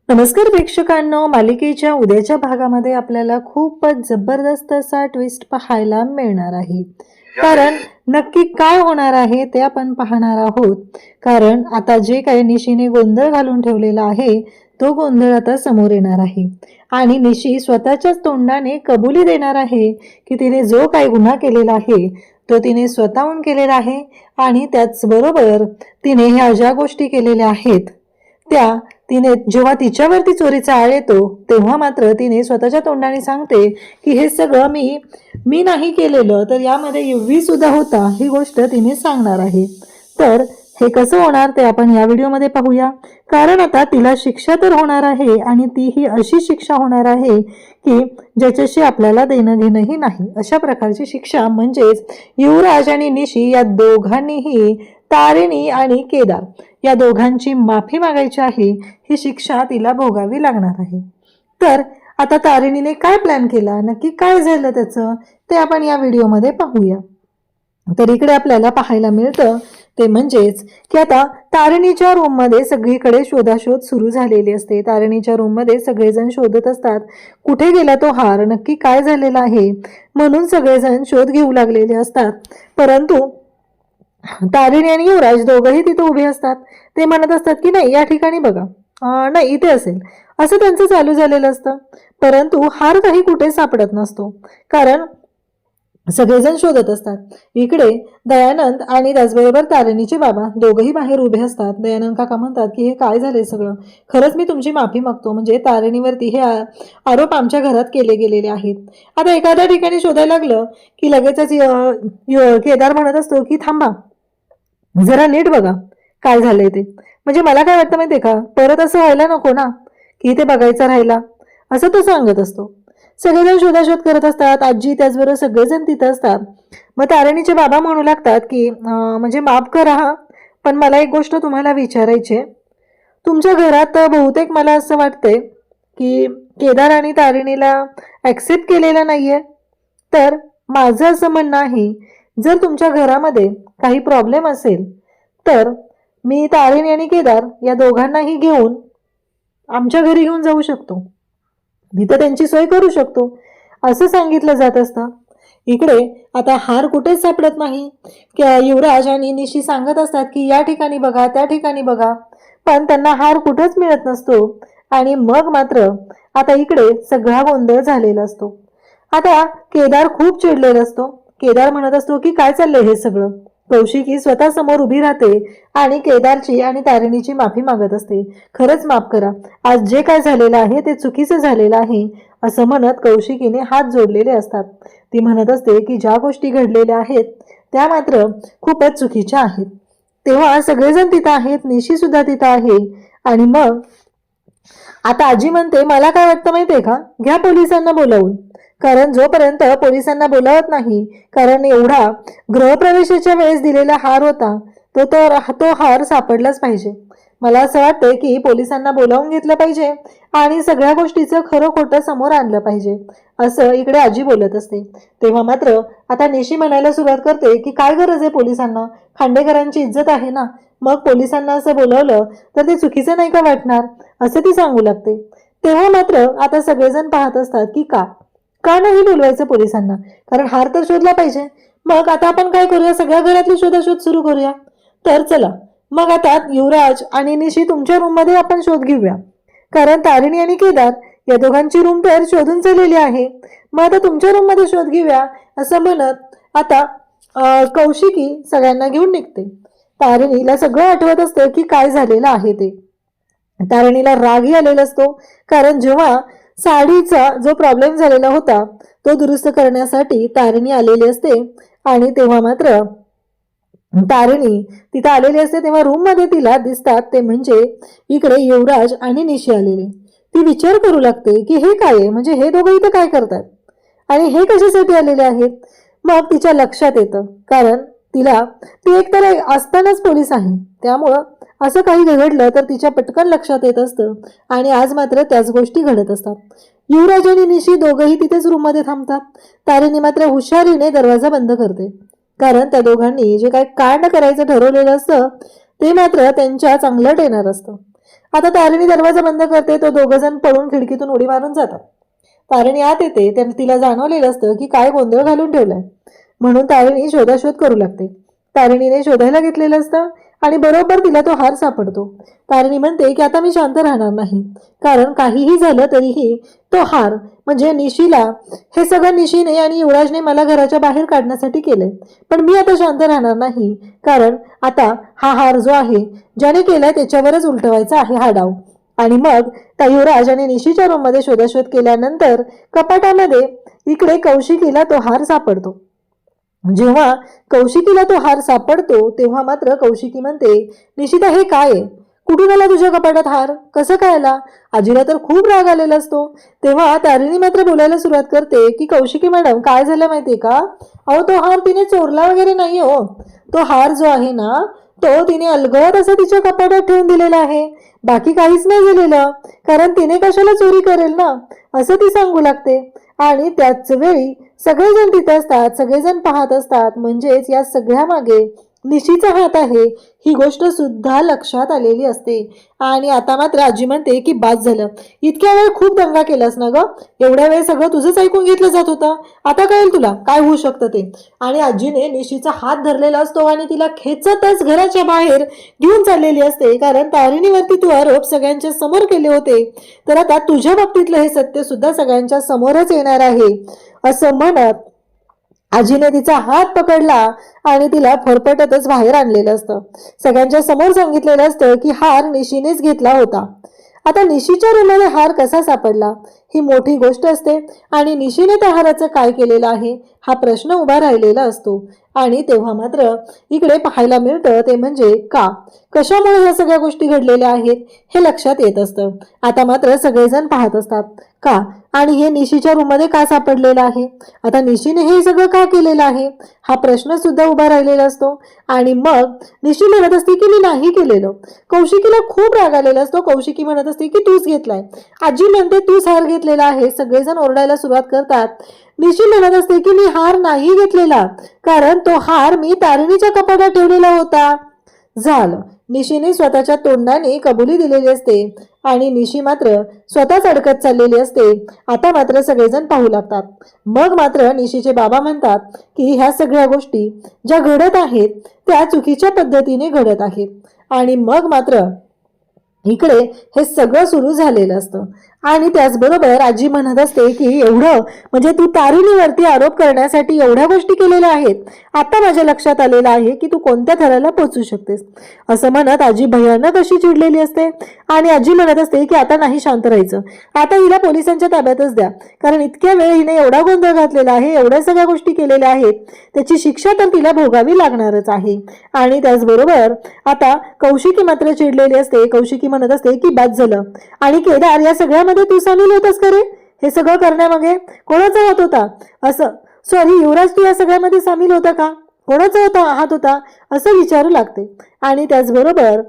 नमस्कार प्रेक्षकांनो, मालिकेच्या उद्याच्या भागामध्ये आपल्याला खूपच जबरदस्त असा ट्विस्ट पाहायला मिळणार आहे. कारण नक्की काय होणार आहे ते आपण पाहणार आहोत. कारण आता जे काही निशीने गोंधळ घालून ठेवलेला आहे तो गोंधळ आता समोर येणार आहे आणि निशी स्वतःच्याच तोंडाने कबुली देणार आहे की तिने जो काही गुन्हा केलेला आहे तो तिने स्वतःहून केलेला आहे आणि त्याचबरोबर तिने ह्या ज्या गोष्टी केलेल्या आहेत त्या तिने जेव्हा तिच्यावरती चोरीचा आळ येतो तेव्हा मात्र तिने स्वतःच्या तोंडाने सांगते की हे सगळं मी नाही केलेलं, तर यामध्ये युवी सुद्धा होता, ही गोष्ट तिने सांगणार आहे. तर हे कसं होणार ते आपण या व्हिडिओमध्ये पाहूया. कारण आता तिला शिक्षा तर होणार आहे आणि ती ही अशी शिक्षा होणार आहे की ज्याच्याशी आपल्याला देणं घेणंही नाही, अशा प्रकारची शिक्षा. म्हणजेच युवराज आणि निशी या दोघांनीही तारिणी आणि केदार या दोघांची माफी मागायची आहे. ही शिक्षा तिला भोगावी लागणार आहे. तर आता तारिणीने काय प्लॅन केला, नक्की काय झालं त्याचं ते आपण या व्हिडिओमध्ये पाहूया. तर इकडे आपल्याला पाहायला मिळतं ते म्हणजेच की आता तारिणीच्या रूममध्ये सगळीकडे शोधाशोध सुरू झालेली असते. तारिणीच्या रूममध्ये सगळेजण शोधत असतात कुठे गेला तो हार, नक्की काय झालेला आहे, म्हणून सगळेजण शोध घेऊ लागलेले असतात. परंतु तारिणी आणि युवराज दोघंही तिथे उभे असतात. ते म्हणत असतात की नाही या ठिकाणी बघा, नाही इथे असेल, असं त्यांचं चालू झालेलं असतं. परंतु हार काही कुठे सापडत नसतो, कारण सगळेजण शोधत असतात. इकडे दयानंद आणि त्याचबरोबर तारिणीचे बाबा दोघंही बाहेर उभे असतात. दयानंद काका म्हणतात की हे काय झाले सगळं, खरंच मी तुमची माफी मागतो, म्हणजे तारिणीवरती हे आरोप आमच्या घरात केले गेलेले आहेत. आता एखाद्या ठिकाणी शोधायला लागलं की लगेचच केदार म्हणत असतो की थांबा जरा नीट बघा काय झालंय ते. म्हणजे मला काय वाटतं माहितीये का, परत असं व्हायला नको ना की ते बघायचं राहिला, असं तो सांगत असतो. सगळेजण शोधाशोध करत असतात. आजी त्याचबरोबर सगळेजण तिथं असतात. मग तारिणीचे बाबा म्हणू लागतात की म्हणजे माफ करा हा, पण मला एक गोष्ट तुम्हाला विचारायची आहे. तुमच्या घरात बहुतेक मला असं वाटतंय की केदार आणि तारिणीला ॲक्सेप्ट केलेलं नाहीये. तर माझं असं म्हणणं आहे, जर तुमच्या घरामध्ये काही प्रॉब्लेम असेल तर मी तारिणी आणि केदार या दोघांनाही घेऊन आमच्या घरी घेऊन जाऊ शकतो, तिथं त्यांची सोय करू शकतो, असं सांगितलं जात असतं. इकडे आता हार कुठेच सापडत नाही. युवराज आणि निशी सांगत असतात की या ठिकाणी बघा त्या ठिकाणी बघा, पण त्यांना हार कुठेच मिळत नसतो. आणि मग मात्र आता इकडे सगळा गोंधळ झालेला असतो. आता केदार खूप चिडलेला असतो. केदार म्हणत असतो की काय चाललंय हे सगळं. कौशिकी स्वतः समोर उभी राहते आणि केदारची आणि तारिणीची माफी मागत असते. खरंच माफ करा, आज जे काय झालेलं आहे ते चुकीचं झालेलं आहे, असं म्हणत कौशिकीने हात जोडलेले असतात. ती म्हणत असते की ज्या गोष्टी घडलेल्या आहेत त्या मात्र खूपच चुकीच्या आहेत. तेव्हा सगळेजण तिथं आहेत, निशी सुद्धा तिथं आहे. आणि मग आता आजी म्हणते मला काय वाटतं माहितीये का, घ्या पोलिसांना बोलावून. कारण जोपर्यंत पोलिसांना बोलावत नाही, कारण एवढा गृहप्रवेशाच्या वेळेस दिलेला हार होता तो हार सापडलाच पाहिजे. मला असं वाटतंय की पोलिसांना बोलावून घेतलं पाहिजे आणि सगळ्या गोष्टीचं खरं खोटं समोर आणलं पाहिजे, असं इकडे आजी बोलत असते. तेव्हा मात्र आता निशी म्हणायला सुरुवात करते की काय गरज आहे पोलिसांना, खांडेकरांची इज्जत आहे ना, मग पोलिसांना असं बोलवलं तर ते चुकीचं नाही का वाटणार, असं ती सांगू लागते. तेव्हा मात्र आता सगळेजण पाहत असतात की का नाही बोलवायचं पोलिसांना, कारण हार तर शोधला पाहिजे. मग आता आपण काय करूया, सगळ्या घरातली शोधाशोध सुरू करूया. तर चला मग आता युवराज आणि निशी तुमच्या रूम मध्ये आपण शोध घेऊया, कारण तारिणी आणि केदार या दोघांची रूम तर शोधून चाललेली आहे. मग आता तुमच्या रूम मध्ये शोध घेऊया, असं म्हणत आता कौशिकी सगळ्यांना घेऊन निघते. तारिणीला सगळं आठवत असतं की काय झालेलं आहे ते. तारिणीला रागही आलेला असतो, कारण जेव्हा साडीचा जो प्रॉब्लेम झालेला होता तो दुरुस्त करण्यासाठी तारिणी आलेली असते. आणि तेव्हा मात्र तारिणी तिथं आलेली असते तेव्हा रूम मध्ये तिला दिसतात ते म्हणजे इकडे युवराज आणि निशी आलेले. ती विचार करू लागते की हे काय आहे, म्हणजे हे दोघं इथं काय करतात आणि हे कशासाठी आलेले आहेत. मग तिच्या लक्षात येतं, कारण ती एकतर असतानाच पोलीस आहे, त्यामुळं असं काही घडलं तर तिच्या पटकन लक्षात येत असतं. आणि आज मात्र त्याच गोष्टी घडत असतात. युवराज आणि निशी दोघंही तिथेच रूम मध्ये थांबतात. तारिणी मात्र हुशारीने दरवाजा बंद करते, कारण त्या दोघांनी जे काही कांड करायचं ठरवलेलं असतं ते मात्र त्यांच्या चांगलं येणार असतं. आता तारिणी दरवाजा बंद करते, तो दोघं जण पळून खिडकीतून उडी मारून जातात. तारिणी आत येते, तिला जाणवलेलं असतं की काय गोंधळ घालून ठेवलाय, म्हणून तारिणी शोधाशोध करू लागते. तारिणीने शोधायला घेतलेलं असतं आणि बरोबर तिला तो हार सापडतो. तारिणी म्हणते की आता मी शांत राहणार नाही, कारण काहीही झालं तरीही तो हार म्हणजे निशीला, हे सगळं निशीने आणि युवराजने मला घराच्या बाहेर काढण्यासाठी केलंय. पण मी आता शांत राहणार नाही, कारण आता हा हार जो आहे ज्याने केलाय त्याच्यावरच उलटवायचा आहे हा डाव. आणि मग त्या युवराज आणि निशीच्या रूममध्ये शोधाशोध केल्यानंतर कपाटामध्ये इकडे कौशिकीला तो हार सापडतो. जेव्हा कौशिकीला तो हार सापडतो तेव्हा मात्र कौशिकी म्हणते, निशिता हे काय आहे? कुठून आला तुझ्या कपाटात हार? कसं काय आला? आजीला तर खूप राग आलेला असतो. तेव्हा तारिणी मात्र बोलायला सुरुवात करते की कौशिकी मॅडम, काय झालं माहितीये का? अहो तो हार तिने चोरला वगैरे नाही हो. तो हार जो आहे ना, तो तिने अलगद असं तिच्या कपाटात ठेवून दिलेला आहे. बाकी काहीच नाही झालेलं, कारण तिने कशाला चोरी करेल ना, असं ती सांगू लागते. आणि त्याच वेळी सगळेजण तिथे असतात, सगळेजण पाहत असतात. म्हणजेच या सगळ्या मागे निशीचा हात आहे ही गोष्ट सुद्धा लक्षात आलेली असते. आणि आता मात्र आजी म्हणते की बास झालं, इतक्या वेळ खूप दंगा केलास ना ग, एवढ्या वेळ सगळं तुझंच ऐकून घेतलं जात होतं, आता कळेल तुला काय होऊ शकतं ते. आणि आजीने निशीचा हात धरलेला असतो आणि तिला खेचतच घराच्या बाहेर घेऊन चाललेली असते, कारण तारिणीवरती तू आरोप सगळ्यांच्या समोर केले होते, तर आता तुझ्या बाबतीतलं हे सत्य सुद्धा सगळ्यांच्या समोरच येणार आहे. असं म्हणत आजीने तिचा हात पकडला आणि तिला फरफटतच बाहेर आणलेलं असतं. सगळ्यांच्या समोर सांगितलेलं असतं की हार निशीनेच घेतला होता. आता निशीच्या रूममध्ये हार कसा सापडला ही मोठी गोष्ट असते आणि निशीने त्या हाराचं काय केलेलं आहे हा प्रश्न उभा राहिलेला असतो. आणि तेव्हा मात्र इकडे पाहायला मिळतं ते म्हणजे कशामुळे ह्या सगळ्या गोष्टी घडलेल्या आहेत हे लक्षात येत असतं. आता मात्र सगळेजण पाहत असतात का, आणि हे निशीच्या रूममध्ये का सापडलेलं आहे, आता निशीने हे सगळं का केलेलं आहे हा प्रश्न सुद्धा उभा राहिलेला असतो. आणि मग निशी म्हणत असते की मी नाही केलेलं. कौशिकीला खूप राग आलेला असतो. कौशिकी म्हणत असते की तूच घेतलाय. आजी म्हणते तूच हार घेतलेला आहे. सगळेजण ओरडायला सुरुवात करतात. निशी म्हणत असते की मी हार नाही घेतलेला, कारण तो हार मी तारिणीच्या कपाटात ठेवलेला होता. झालं, निशीने स्वतःच्या तोंडाने कबुली दिलेली असते आणि निशी मात्र स्वतःच अडकत चाललेली असते. आता मात्र सगळेजण पाहू लागतात. मग मात्र निशीचे बाबा म्हणतात की ह्या सगळ्या गोष्टी ज्या घडत आहेत त्या चुकीच्या पद्धतीने घडत आहेत. आणि मग मात्र इकडे हे सगळं सुरू झालेलं असतं. आणि त्याचबरोबर आजी म्हणत असते की एवढं म्हणजे तू तारिणीवरती आरोप करण्यासाठी एवढ्या गोष्टी केलेल्या आहेत, आता माझ्या लक्षात आलेलं आहे की तू कोणत्या थराला पोहोचू शकतेस, असं म्हणत आजी भयानक अशी चिडलेली असते. आणि आजी म्हणत असते की आता नाही शांत राहायचं, आता हिला पोलिसांच्या ताब्यातच द्या, कारण इतक्या वेळ हिने एवढा गोंधळ घातलेला आहे, एवढ्या सगळ्या गोष्टी केलेल्या आहेत, त्याची शिक्षा तर तिला भोगावी लागणारच आहे. आणि त्याचबरोबर आता कौशिकी मात्र चिडलेली असते. कौशिकी म्हणत असते की बाद झालं, आणि केदार या सगळ्यामध्ये तू सामील होतास का रे? हे सगळं करण्यामागे कोणाचा हात होता? असं सॉरी युवराज, तू या सगळ्यामध्ये सामील होता का? कोणाचा हात होता असं विचारू लागते. आणि त्याचबरोबर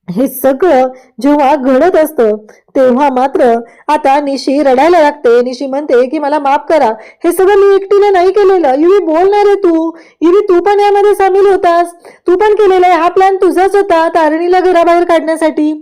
हे सगळं जेव्हा घडत असतं तेव्हा मात्र आता निशी रडायला लागते. निशी म्हणते की मला माफ करा, हे सगळं मी एकटीने नाही केलेलं. युवी बोलणार आहे तू पण यामध्ये सामील होतास, तू पण केलेला आहे, हा प्लॅन तुझाच होता तारिणीला घराबाहेर काढण्यासाठी.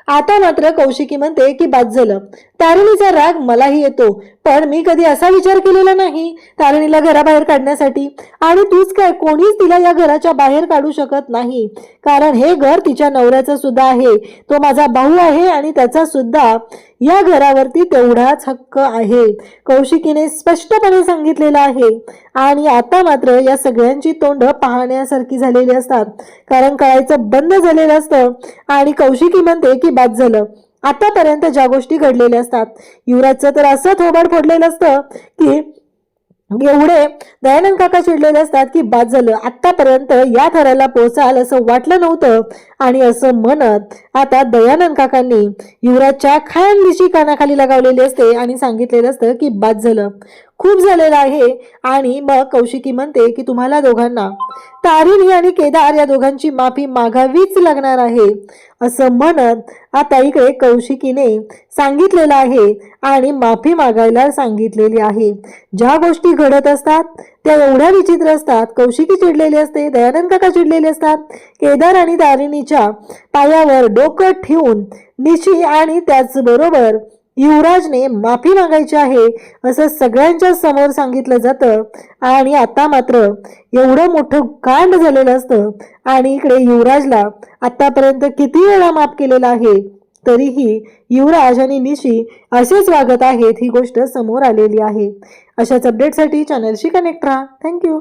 आता मात्र कौशिकी म्हणते की बाद झालं, तारिणीचा राग मलाही येतो, पण मी कधी असा विचार केलेला नाही तारिणीला घराबाहेर काढण्यासाठी. आणि तूच काय, कोणीच तिला या घराच्या बाहेर काढू शकत नाही, कारण हे घर तिच्या नवऱ्याचं सुद्धा आहे, तो माझा भाऊ आहे आणि त्याचा सुद्धा या घरावरती तेवढाच हक्क आहे, कौशिकीने स्पष्टपणे सांगितलेलं आहे. आणि आता मात्र या सगळ्यांची तोंड पाहण्यासारखी झालेली असतात, कारण कळायचं बंद झालेलं असतं. आणि कौशिकी म्हणते की बाद झालं, आतापर्यंत ज्या गोष्टी घडलेल्या असतात, युवराजचं तर असं थोबाड फोडलेलं असतं की एवढे दयानंद काका चिडलेले असतात की बाद झालं, आतापर्यंत या थराला पोहोचाल असं वाटलं नव्हतं. आणि असं म्हणत आता दयानंद काकांनी युवराजच्या खांदीची कानाखाली लगावलेली असते आणि सांगितलेलं असतं की बाद झालं, खूप झालेलं आहे. आणि मग कौशिकी म्हणते की तुम्हाला दोघांना, तारिणी आणि केदार या दोघांची माफी मागावीच लागणार आहे, असं म्हणत आता इकडे कौशिकीने सांगितलेलं आहे आणि माफी मागायला सांगितलेली आहे. ज्या गोष्टी घडत असतात त्या एवढ्या विचित्र असतात. कौशिकी चिडलेली असते, दयानंद काका चिडलेले असतात. केदार आणि तारिणीच्या पायावर डोकं ठेवून निशी आणि त्याचबरोबर युवराजने माफी मागायची आहे असं सगळ्यांच्या समोर सांगितलं जातं. आणि आता मात्र एवढं मोठं कांड झालेलं असतं आणि इकडे युवराजला आतापर्यंत किती वेळा माफ केलेला आहे, तरीही युवराज आणि निशी असेच वागत आहेत ही गोष्ट समोर आलेली आहे. अशाच अपडेटसाठी चॅनलशी कनेक्ट राहा. थँक्यू.